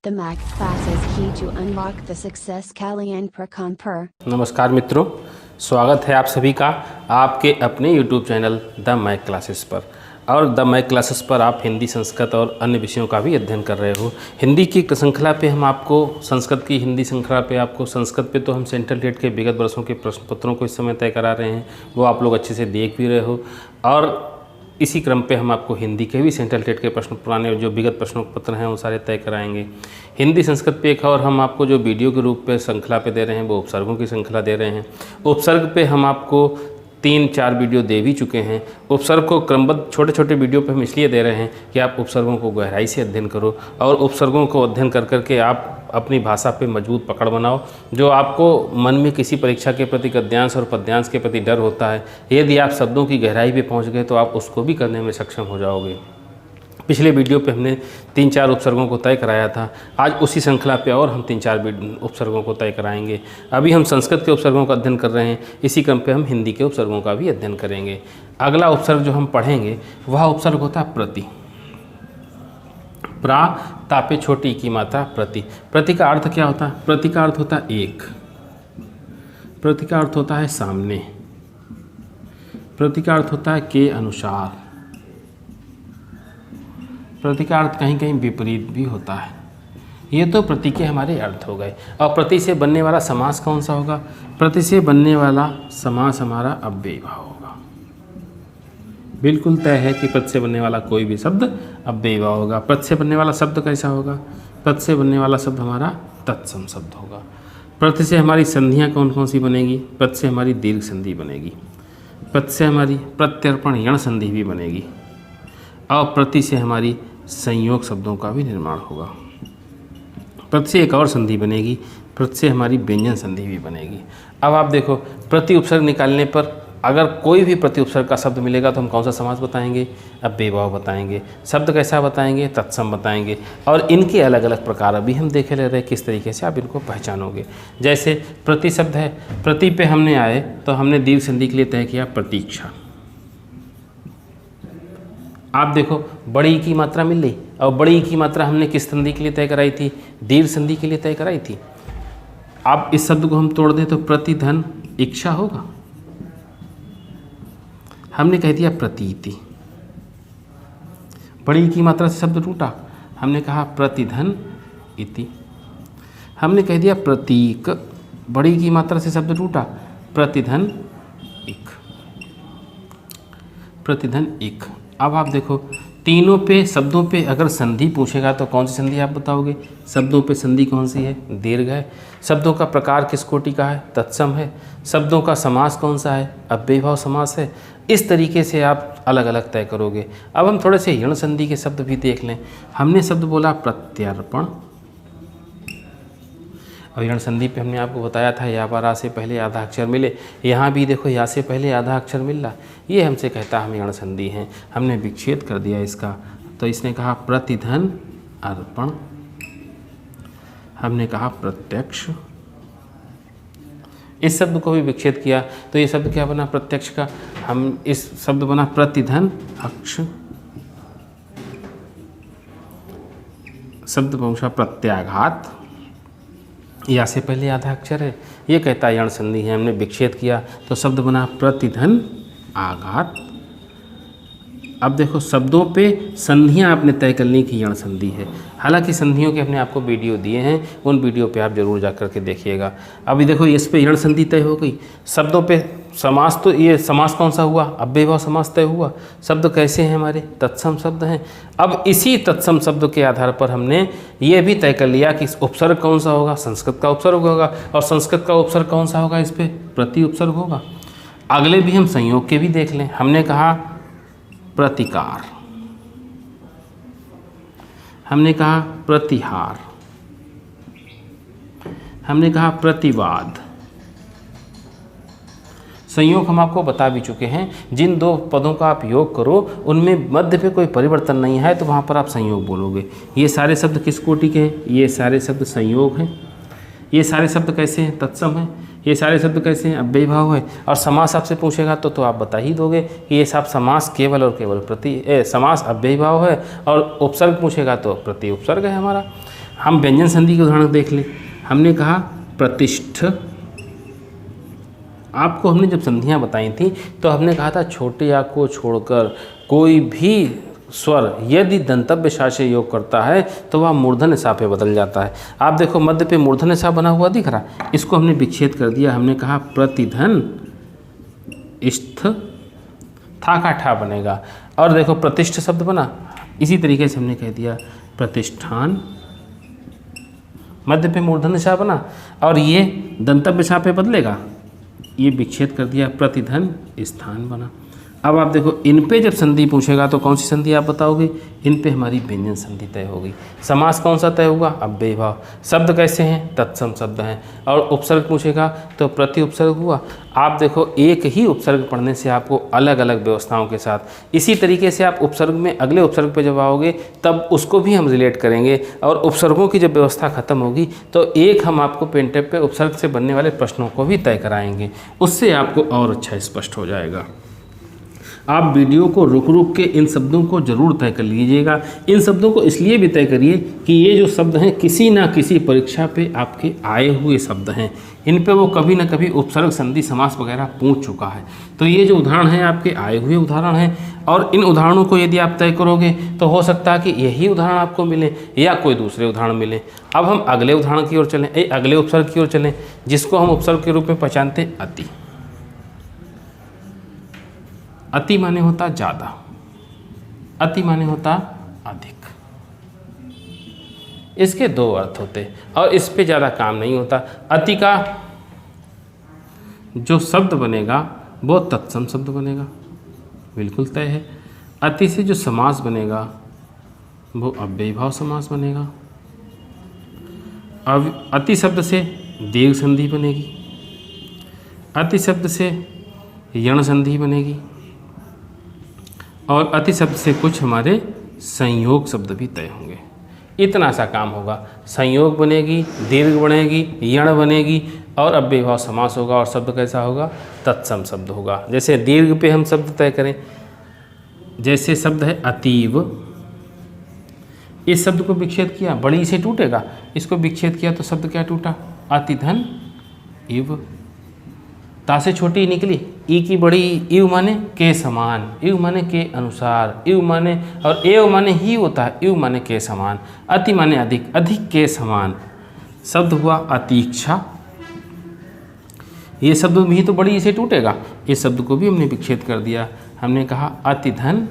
The Mac classes key to unlock the success Kalyan Prakamper. नमस्कार मित्रों, स्वागत है आप सभी का आपके अपने YouTube channel the Mac classes पर। और द मैक क्लासेस पर आप हिंदी, संस्कृत और अन्य विषयों का भी अध्ययन कर रहे हो। हिंदी की श्रृंखला पे हम आपको संस्कृत की हिंदी श्रृंखला पे आपको संस्कृत पे तो हम सेंट्रल टेट के विगत वर्षों के प्रश्न पत्रों को इस समय तय करा रहे हैं, वो आप लोग अच्छे से देख भी रहे हो। और इसी क्रम पे हम आपको हिंदी के भी सेंट्रल टेट के प्रश्न पुराने जो विगत प्रश्नों पत्र हैं वो सारे तय कराएंगे। हिंदी संस्कृत पे एक और हम आपको जो वीडियो के रूप पे श्रृंखला पे दे रहे हैं वो उपसर्गों की श्रृंखला दे रहे हैं। उपसर्ग पे हम आपको 3-4 वीडियो दे भी चुके हैं। उपसर्ग को क्रमबद्ध छोटे छोटे वीडियो पे हम इसलिए दे रहे हैं कि आप उपसर्गों को गहराई से अध्ययन करो और उपसर्गों को अध्ययन कर करके आप अपनी भाषा पे मजबूत पकड़ बनाओ। जो आपको मन में किसी परीक्षा के प्रति गद्यांश और पद्यांश के प्रति डर होता है, यदि आप शब्दों की गहराई पे पहुंच गए तो आप उसको भी करने में सक्षम हो जाओगे। पिछले वीडियो पे हमने 3-4 उपसर्गों को तय कराया था। आज उसी श्रृंखला पे और हम 3-4 उपसर्गों को तय कराएंगे। अभी हम संस्कृत के उपसर्गों का अध्ययन कर रहे हैं, इसी क्रम पे हम हिंदी के उपसर्गों का भी अध्ययन करेंगे। अगला उपसर्ग जो हम पढ़ेंगे वह उपसर्ग होता है प्रति। प्रा तापे छोटी की मात्रा प्रति। प्रति का अर्थ क्या होता है? प्रति का अर्थ होता है एक। प्रति का अर्थ होता है सामने। प्रति का अर्थ होता है के अनुसार। प्रति का अर्थ कहीं कहीं विपरीत भी होता है। ये तो प्रति के हमारे अर्थ हो गए। और प्रति से बनने वाला समास कौन सा होगा? प्रति से बनने वाला समास हमारा अव्ययीभाव होगा। बिल्कुल तय है कि प्रति से बनने वाला कोई भी शब्द अव्ययीभाव होगा। प्रति से बनने वाला शब्द कैसा होगा? प्रति से बनने वाला शब्द हमारा तत्सम शब्द होगा। प्रति से हमारी संधियाँ कौन कौन सी बनेगी? प्रति से हमारी दीर्घ संधि बनेगी। प्रति से हमारी प्रत्यर्पण यण संधि भी बनेगी। और प्रति से हमारी संयोग शब्दों का भी निर्माण होगा। प्रति से एक और संधि बनेगी, प्रति से हमारी व्यंजन संधि भी बनेगी। अब आप देखो, प्रति उपसर्ग निकालने पर अगर कोई भी प्रति उपसर्ग का शब्द मिलेगा तो हम कौन सा समास बताएंगे? अव्ययीभाव बताएंगे। शब्द कैसा बताएंगे? तत्सम बताएंगे। और इनके अलग अलग प्रकार अभी हम देखे ले रहे हैं किस तरीके से आप इनको पहचानोगे। जैसे प्रति शब्द है, प्रति पे हमने आए तो हमने दीर्घ संधि के लिए तय किया प्रतीक्षा। आप देखो, बड़ी की मात्रा मिल रही और बड़ी की मात्रा हमने किस संधि के लिए तय कराई थी? दीर्घ संधि के लिए तय कराई थी। अब इस शब्द को हम तोड़ दें तो प्रतिधन इच्छा होगा। हमने कह दिया प्रतीति। बड़ी की मात्रा से शब्द टूटा, हमने कहा प्रतिधन इति। हमने कह दिया प्रतीक। बड़ी की मात्रा से शब्द टूटा, प्रतिधन इक। प्रतिधन इक। अब आप देखो, तीनों पे शब्दों पे अगर संधि पूछेगा तो कौन सी संधि आप बताओगे? शब्दों पे संधि कौन सी है? दीर्घ है। शब्दों का प्रकार किस कोटि का है? तत्सम है। शब्दों का समास कौन सा है? अव्ययीभाव समास है। इस तरीके से आप अलग अलग तय करोगे। अब हम थोड़े से यण संधि के शब्द भी देख लें। हमने शब्द बोला प्रत्यर्पण। और यण संधि पे हमने आपको बताया था या पर आ से पहले आधा अक्षर मिले। यहाँ भी देखो, या से पहले आधा अक्षर मिल रहा, ये हमसे कहता हम यण संधि हैं। हमने विच्छेद कर दिया इसका, तो इसने कहा प्रतिधन अर्पण। हमने कहा प्रत्यक्ष। इस शब्द को भी विच्छेद किया तो ये शब्द क्या बना? प्रत्यक्ष का। हम इस शब्द बना प्रतिधन अक्ष। शब्द पहुंचा प्रत्याघात। या से पहले आधा अक्षर है, ये कहता है यण संधि है। हमने विच्छेद किया तो शब्द बना प्रतिधन आघात। अब देखो, शब्दों पे संधियां आपने तय करने की यण संधि है। हालांकि संधियों के हमने आपको वीडियो दिए हैं, उन वीडियो पे आप जरूर जा करके देखिएगा। अभी देखो, इस पे यण संधि तय हो गई। शब्दों पे समास, तो ये समास कौन सा हुआ? अव्ययीभाव समास तय हुआ। शब्द कैसे हैं हमारे? तत्सम शब्द हैं। अब इसी तत्सम शब्द के आधार पर हमने ये भी तय कर लिया कि उपसर्ग कौन सा होगा? संस्कृत का उपसर्ग होगा। और संस्कृत का उपसर्ग कौन सा होगा? इस पर प्रति उपसर्ग होगा। अगले भी हम संयोग के भी देख लें। हमने कहा प्रतिकार। हमने कहा प्रतिहार। हमने कहा प्रतिवाद। संयोग हम आपको बता भी चुके हैं। जिन दो पदों का आप योग करो उनमें मध्य पे कोई परिवर्तन नहीं है तो वहाँ पर आप संयोग बोलोगे। ये सारे शब्द किस कोटि के हैं? ये सारे शब्द संयोग हैं। ये सारे शब्द कैसे हैं? तत्सम हैं। ये सारे शब्द कैसे हैं? अव्ययीभाव है। और समास आपसे पूछेगा तो आप बता ही दोगे कि ये सब समास केवल और केवल समास अव्ययीभाव है। और उपसर्ग पूछेगा तो प्रति उपसर्ग है हमारा। हम व्यंजन संधि के उदाहरण देख लें। हमने कहा प्रतिष्ठ। आपको हमने जब संधियां बताई थी तो हमने कहा था छोटे आ को छोड़कर कोई भी स्वर यदि दंतव्य सा से योग करता है तो वह मूर्धन्य सा पे बदल जाता है। आप देखो मध्य पे मूर्धन्य सा बना हुआ दिख रहा, इसको हमने विच्छेद कर दिया। हमने कहा प्रतिधन स्थ, था का ठा बनेगा। और देखो प्रतिष्ठ शब्द बना, इसी तरीके से हमने कह दिया प्रतिष्ठान, मध्य पे मूर्धन्य सा बना और ये दंतव्य सा पे बदलेगा, ये विच्छेद कर दिया, प्रतिधन स्थान बना। अब आप देखो इन पे जब संधि पूछेगा तो कौन सी संधि आप बताओगे? इन पे हमारी व्यंजन संधि तय होगी। समास कौन सा तय होगा? अव्ययी भाव। शब्द कैसे हैं? तत्सम शब्द हैं। और उपसर्ग पूछेगा तो प्रति उपसर्ग हुआ। आप देखो एक ही उपसर्ग पढ़ने से आपको अलग अलग व्यवस्थाओं के साथ, इसी तरीके से आप उपसर्ग में अगले उपसर्ग पे जब आओगे तब उसको भी हम रिलेट करेंगे और उपसर्गों की जब व्यवस्था खत्म होगी तो एक हम आपको पेन टेप पे उपसर्ग से बनने वाले प्रश्नों को भी तय कराएंगे, उससे आपको और अच्छा स्पष्ट हो जाएगा। आप वीडियो को रुक रुक के इन शब्दों को जरूर तय कर लीजिएगा। इन शब्दों को इसलिए भी तय करिए कि ये जो शब्द हैं किसी ना किसी परीक्षा पे आपके आए हुए शब्द हैं, इन पे वो कभी ना कभी उपसर्ग संधि समास वगैरह पूछ चुका है। तो ये जो उदाहरण हैं आपके आए हुए उदाहरण हैं और इन उदाहरणों को यदि आप तय करोगे तो हो सकता है कि यही उदाहरण आपको मिले या कोई दूसरे उदाहरण मिले। अब हम अगले उदाहरण की ओर चलें, अगले उपसर्ग की ओर चलें, जिसको हम उपसर्ग के रूप में पहचानते हैं अति। अति माने होता ज़्यादा, अति माने होता अधिक। इसके दो अर्थ होते और इस पे ज़्यादा काम नहीं होता। अति का जो शब्द बनेगा वो तत्सम शब्द बनेगा, बिल्कुल तय है। अति से जो समास बनेगा वो अव्ययी भाव समास बनेगा। अब अति शब्द से दीर्घ संधि बनेगी, अति शब्द से यण संधि बनेगी और अति शब्द से कुछ हमारे संयोग शब्द भी तय होंगे। इतना सा काम होगा। संयोग बनेगी, दीर्घ बनेगी, यण बनेगी और अव्ययी भाव समास होगा और शब्द कैसा होगा? तत्सम शब्द होगा। जैसे दीर्घ पे हम शब्द तय करें, जैसे शब्द है अतीव, इस शब्द को विच्छेद किया, बड़ी से टूटेगा, इसको विच्छेद किया तो शब्द क्या टूटा? अतिधन इव। ता से छोटी निकली, ई की बड़ी, इव माने के समान, इव माने के अनुसार, इव माने और एव माने ही होता है, इव माने के समान, अति माने अधिक, अधिक के समान। शब्द हुआ अतीक्षा। ये शब्द भी तो बड़ी से टूटेगा, इस शब्द को भी हमने विच्छेद कर दिया। हमने कहा अतिधन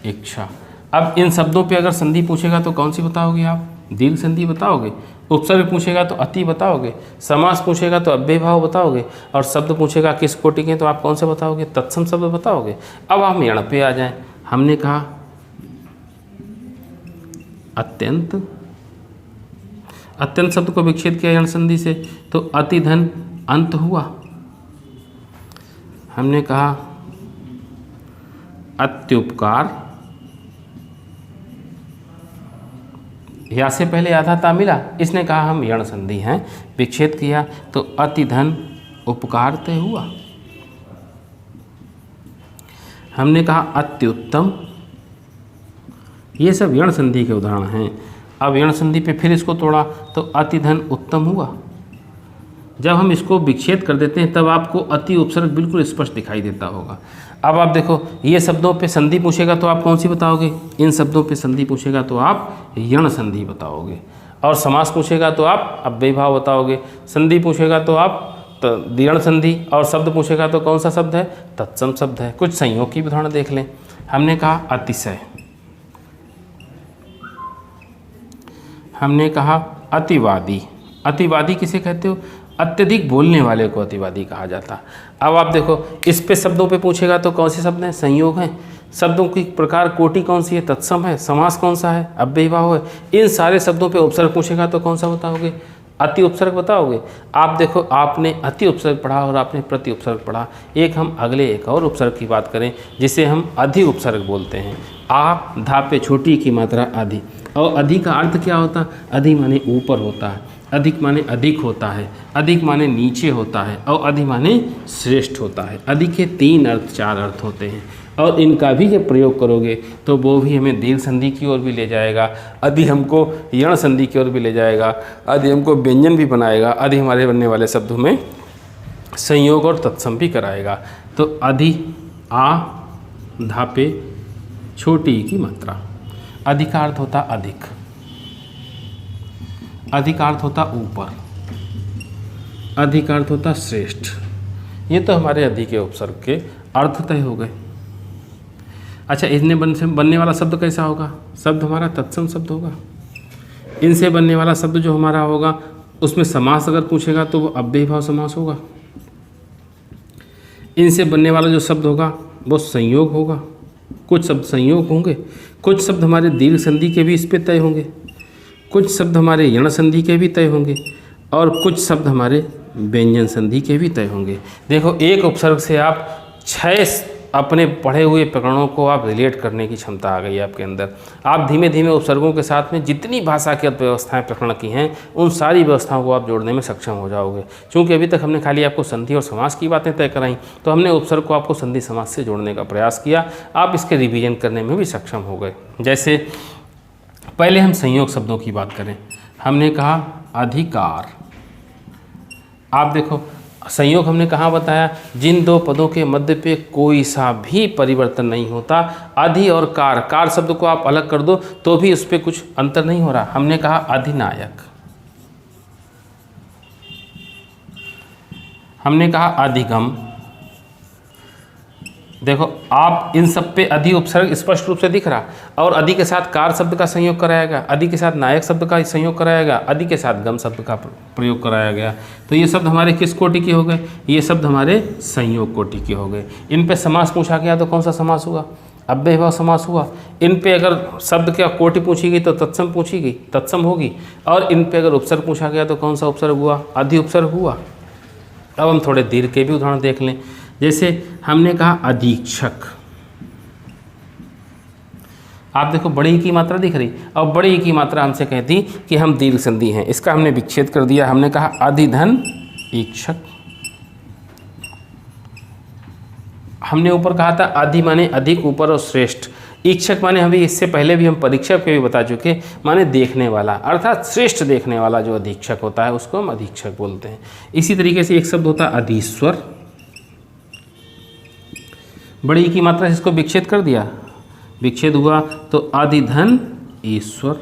इच्छा। अब इन शब्दों पे अगर संधि पूछेगा तो कौन सी बताओगे आप? दीर्घ संधि बताओगे। उपसर्ग पूछेगा तो अति बताओगे, समास पूछेगा तो अव्ययी भाव बताओगे और शब्द पूछेगा किस कोटि के तो आप कौन से बताओगे? तत्सम शब्द बताओगे। अब हम यण पे आ जाएं। हमने कहा अत्यंत, अत्यंत शब्द को विच्छेद किया यण संधि से तो अतिधन अंत हुआ। हमने कहा अत्युपकार, या से पहले आधा ता मिला, इसने कहा हम यण संधि हैं, विच्छेद किया तो अतिधन उपकार तय हुआ। हमने कहा अत्युत्तम, ये सब यण संधि के उदाहरण हैं। अब यण संधि पे फिर इसको तोड़ा तो अतिधन उत्तम हुआ। जब हम इसको विच्छेद कर देते हैं तब आपको अति उपसर्ग बिल्कुल स्पष्ट दिखाई देता होगा। अब आप देखो ये शब्दों पे संधि पूछेगा तो आप कौन सी बताओगे? इन शब्दों पे संधि पूछेगा तो आप यण संधि बताओगे और समास पूछेगा तो आप अव्ययी भाव बताओगे, संधि पूछेगा तो आप यण संधि और शब्द पूछेगा तो कौन सा शब्द है? तत्सम शब्द है। कुछ संयोग की उदाहरण देख लें। हमने कहा अतिशय, हमने कहा अतिवादी। अतिवादी किसे कहते हो? अत्यधिक बोलने वाले को अतिवादी कहा जाता। अब आप देखो इस पे शब्दों पे पूछेगा तो कौन से शब्द हैं? संयोग हैं। शब्दों की प्रकार कोटि कौन सी है? तत्सम है। समास कौन सा है? अव्ययी भाव है। इन सारे शब्दों पे उपसर्ग पूछेगा तो कौन सा बताओगे? अति उपसर्ग बताओगे। आप देखो आपने अति उपसर्ग पढ़ा और आपने प्रति उपसर्ग पढ़ा। हम अगले एक और उपसर्ग की बात करें जिसे हम अधि उपसर्ग बोलते हैं। आ धा पे छोटी की मात्रा अधि, और अधि का अर्थ क्या होता है? अधि माने ऊपर होता है, अधिक माने अधिक होता है, अधिक माने नीचे होता है और अधि माने श्रेष्ठ होता है। अधिक के 3 अर्थ 4 अर्थ होते हैं। और इनका भी जब प्रयोग करोगे तो वो भी हमें दीर्घ संधि की ओर भी ले जाएगा, अधि हमको यण संधि की ओर भी ले जाएगा, अधि हमको व्यंजन भी बनाएगा, अधि हमारे बनने वाले शब्दों में संयोग और तत्सम भी कराएगा। तो अधि आ धापे छोटी की मात्रा, अधि का अर्थ होता अधिक, अधि का अर्थ होता ऊपर, अधि का अर्थ होता श्रेष्ठ। ये तो हमारे अधि के उपसर्ग के अर्थ तय हो गए। अच्छा, इनसे बनने वाला शब्द कैसा होगा? शब्द हमारा तत्सम शब्द होगा। इनसे बनने वाला शब्द जो हमारा होगा उसमें समास अगर पूछेगा तो वो अव्ययी भाव समास होगा। इनसे बनने वाला जो शब्द होगा वो संयोग होगा। कुछ शब्द संयोग होंगे, कुछ शब्द हमारे दीर्घ संधि के भी इस पे तय होंगे, कुछ शब्द हमारे यण संधि के भी तय होंगे और कुछ शब्द हमारे व्यंजन संधि के भी तय होंगे। देखो, एक उपसर्ग से आप 6 अपने पढ़े हुए प्रकरणों को आप रिलेट करने की क्षमता आ गई है आपके अंदर। आप धीमे धीमे उपसर्गों के साथ में जितनी भाषा की व्यवस्थाएं प्रकरण की हैं उन सारी व्यवस्थाओं को आप जोड़ने में सक्षम हो जाओगे। क्योंकि अभी तक हमने खाली आपको संधि और समास की बातें तय कराई, तो हमने उपसर्ग को आपको संधि समास से जोड़ने का प्रयास किया। आप इसके रिवीजन करने में भी सक्षम हो गए। जैसे पहले हम संयोग शब्दों की बात करें, हमने कहा अधिकार। आप देखो, संयोग हमने कहाँ बताया? जिन दो पदों के मध्य पे कोई सा भी परिवर्तन नहीं होता। अधि और कार, कार शब्द को आप अलग कर दो तो भी उस पर कुछ अंतर नहीं हो रहा। हमने कहा अधिनायक, हमने कहा अधिगम। देखो, आप इन सब पे अधि उपसर्ग स्पष्ट रूप से दिख रहा, और अधि के साथ कार शब्द का संयोग कराया गया, अधि के साथ नायक शब्द का संयोग कराया गया, अधि के साथ गम शब्द का प्रयोग कराया गया। तो ये शब्द हमारे किस कोटि के हो गए? ये शब्द हमारे संयोग कोटि के हो गए। इन पे समास पूछा गया तो कौन सा समास हुआ? अव्ययी भाव समास हुआ। इन पे अगर शब्द का कोटि पूछी गई तो तत्सम पूछी गई, तत्सम होगी। और इन पे अगर उपसर्ग पूछा गया तो कौन सा उपसर्ग हुआ? अधि उपसर्ग हुआ। अब हम थोड़े दीर्घ के भी उदाहरण देख लें। जैसे हमने कहा अधीक्षक। आप देखो, बड़ी ई की मात्रा दिख रही, और बड़ी ई की मात्रा हमसे कहती कि हम दीर्घ संधि हैं, इसका हमने विच्छेद कर दिया। हमने कहा अधिधन ईक्षक। हमने ऊपर कहा था अधि माने अधिक, ऊपर और श्रेष्ठ। ईक्षक माने हमें इससे पहले भी हम परीक्षा पे भी बता चुके, माने देखने वाला, अर्थात श्रेष्ठ देखने वाला जो अधीक्षक होता है उसको हम अधीक्षक बोलते हैं। इसी तरीके से एक शब्द होता है अधीश्वर। बड़ी की मात्रा से इसको विच्छेद कर दिया, विच्छेद हुआ तो अधिधन ईश्वर।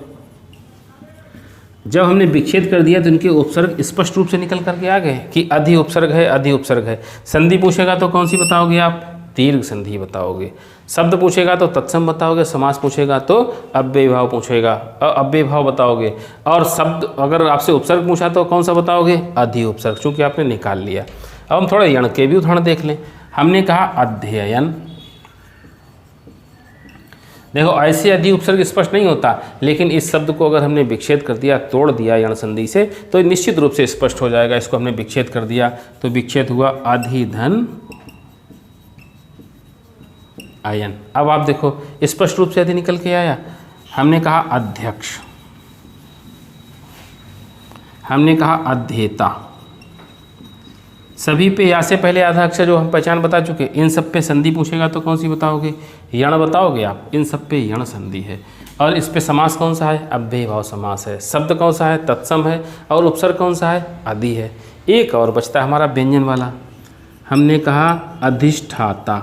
जब हमने विच्छेद कर दिया तो इनके उपसर्ग स्पष्ट रूप से निकल करके आ गए कि अधि उपसर्ग है, अधि उपसर्ग है। संधि पूछेगा तो कौन सी बताओगे आप? दीर्घ संधि बताओगे। शब्द पूछेगा तो तत्सम बताओगे, समास पूछेगा तो अव्ययी भाव पूछेगा, अव्ययी भाव बताओगे। और शब्द अगर आपसे उपसर्ग पूछा तो कौन सा बताओगे? अधि उपसर्ग, चूँकि आपने निकाल लिया। अब हम थोड़ा यण के भी उदाहरण देख लें। हमने कहा अध्ययन। देखो, ऐसे अधि उपसर्ग स्पष्ट नहीं होता, लेकिन इस शब्द को अगर हमने विच्छेद कर दिया, तोड़ दिया यण संधि से, तो निश्चित रूप से स्पष्ट हो जाएगा। इसको हमने विच्छेद कर दिया तो विच्छेद हुआ अधिधन आयन। अब आप देखो, स्पष्ट रूप से अधि निकल के आया। हमने कहा अध्यक्ष, हमने कहा अध्येता। सभी पे या से पहले आधा अक्षर जो हम पहचान बता चुके। इन सब पे संधि पूछेगा तो कौन सी बताओगे? यण बताओगे आप। इन सब पे यण संधि है। और इस पे समास कौन सा है? अव्ययी भाव समास है। शब्द कौन सा है? तत्सम है। और उपसर्ग कौन सा है? अधि है। एक और बचता है हमारा व्यंजन वाला। हमने कहा अधिष्ठाता।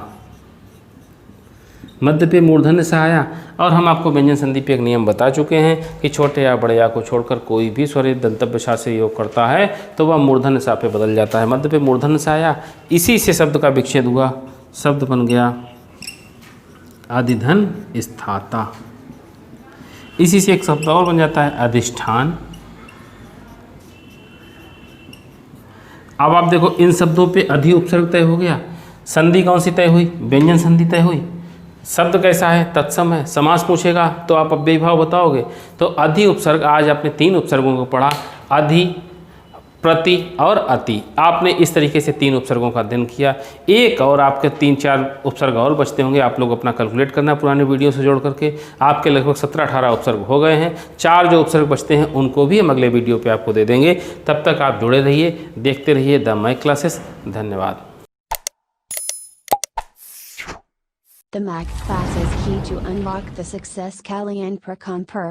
मध्य पे मूर्धन्य से आया, और हम आपको व्यंजन संधि पे एक नियम बता चुके हैं कि छोटे या बड़े या को छोड़कर कोई भी स्वर दंतव्य सा से योग करता है तो वह मूर्धन्य सा पे बदल जाता है। मध्य पे मूर्धन्य से आया, इसी से शब्द का विच्छेद हुआ, शब्द बन गया अधिधन स्थाता। इसी से एक शब्द और बन जाता है अधिष्ठान। अब आप देखो, इन शब्दों पे अधि उपसर्ग तय हो गया। संधि कौन सी तय हुई? व्यंजन संधि तय हुई। शब्द कैसा है? तत्सम है। समास पूछेगा तो आप अव्ययी भाव बताओगे। तो अधि उपसर्ग, आज आपने 3 उपसर्गों को पढ़ा, अधि, प्रति और अति। आपने इस तरीके से 3 उपसर्गों का अध्ययन किया। एक और आपके 3-4 उपसर्ग और बचते होंगे, आप लोग अपना कैलकुलेट करना पुराने वीडियो से जोड़ करके। आपके लगभग 17-18 उपसर्ग हो गए हैं। 4 जो उपसर्ग बचते हैं उनको भी हम अगले वीडियो पे आपको दे देंगे। तब तक आप जुड़े रहिए, देखते रहिए द माइक क्लासेस। धन्यवाद। The Mac class is key to unlock the success Kali and Prakan Per.